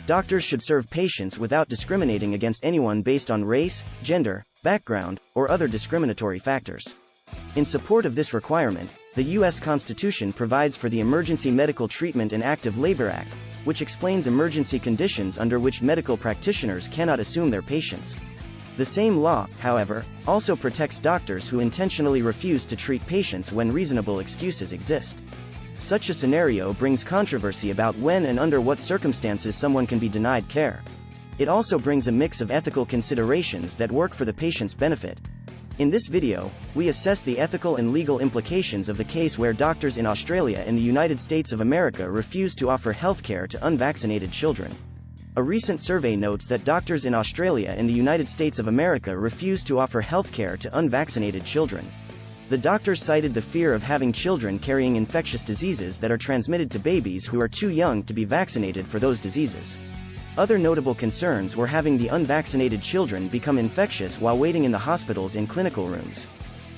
Doctors should serve patients without discriminating against anyone based on race, gender, background, or other discriminatory factors. In support of this requirement, the U.S. Constitution provides for the Emergency Medical Treatment and Active Labor Act, which explains emergency conditions under which medical practitioners cannot assume their patients. The same law, however, also protects doctors who intentionally refuse to treat patients when reasonable excuses exist. Such a scenario brings controversy about when and under what circumstances someone can be denied care. It also brings a mix of ethical considerations that work for the patient's benefit. In this video, we assess the ethical and legal implications of the case where doctors in Australia and the United States of America refuse to offer healthcare to unvaccinated children. A recent survey notes that doctors in Australia and the United States of America refuse to offer healthcare to unvaccinated children. The doctors cited the fear of having children carrying infectious diseases that are transmitted to babies who are too young to be vaccinated for those diseases. Other notable concerns were having the unvaccinated children become infectious while waiting in the hospitals and clinical rooms.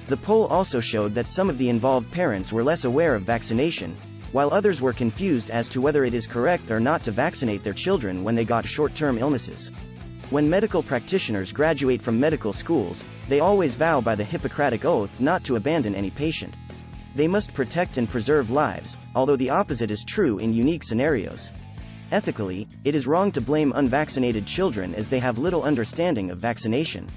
The poll also showed that some of the involved parents were less aware of vaccination, while others were confused as to whether it is correct or not to vaccinate their children when they got short-term illnesses. When medical practitioners graduate from medical schools, they always vow by the Hippocratic Oath not to abandon any patient. They must protect and preserve lives, although the opposite is true in unique scenarios. Ethically, it is wrong to blame unvaccinated children as they have little understanding of vaccination.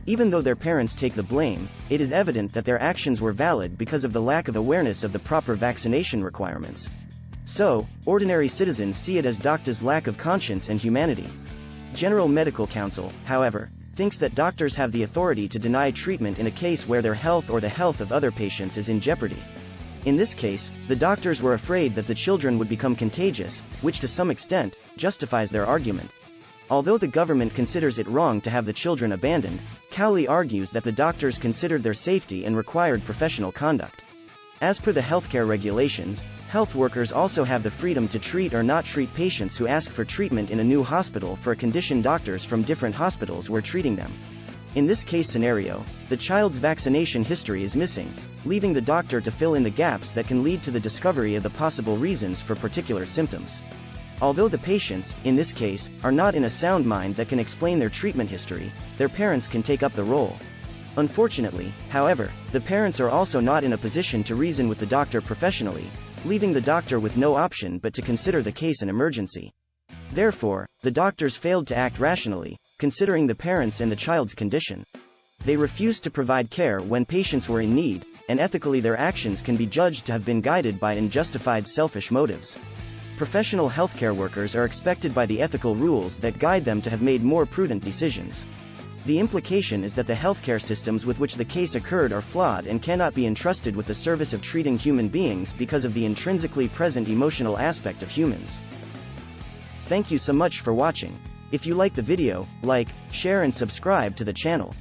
Even though their parents take the blame, it is evident that their actions were valid because of the lack of awareness of the proper vaccination requirements. So, ordinary citizens see it as doctors' lack of conscience and humanity. General Medical Council, however, thinks that doctors have the authority to deny treatment in a case where their health or the health of other patients is in jeopardy. In this case, the doctors were afraid that the children would become contagious, which to some extent justifies their argument. Although the government considers it wrong to have the children abandoned, Cowley argues that the doctors considered their safety and required professional conduct. As per the healthcare regulations, health workers also have the freedom to treat or not treat patients who ask for treatment in a new hospital for a condition doctors from different hospitals were treating them. In this case scenario, the child's vaccination history is missing, leaving the doctor to fill in the gaps that can lead to the discovery of the possible reasons for particular symptoms. Although the patients, in this case, are not in a sound mind that can explain their treatment history, their parents can take up the role. Unfortunately, however, the parents are also not in a position to reason with the doctor professionally, leaving the doctor with no option but to consider the case an emergency. Therefore, the doctors failed to act rationally, considering the parents and the child's condition. They refused to provide care when patients were in need, and ethically their actions can be judged to have been guided by unjustified selfish motives. Professional healthcare workers are expected by the ethical rules that guide them to have made more prudent decisions. The implication is that the healthcare systems with which the case occurred are flawed and cannot be entrusted with the service of treating human beings because of the intrinsically present emotional aspect of humans. Thank you so much for watching. If you like the video, like, share and subscribe to the channel.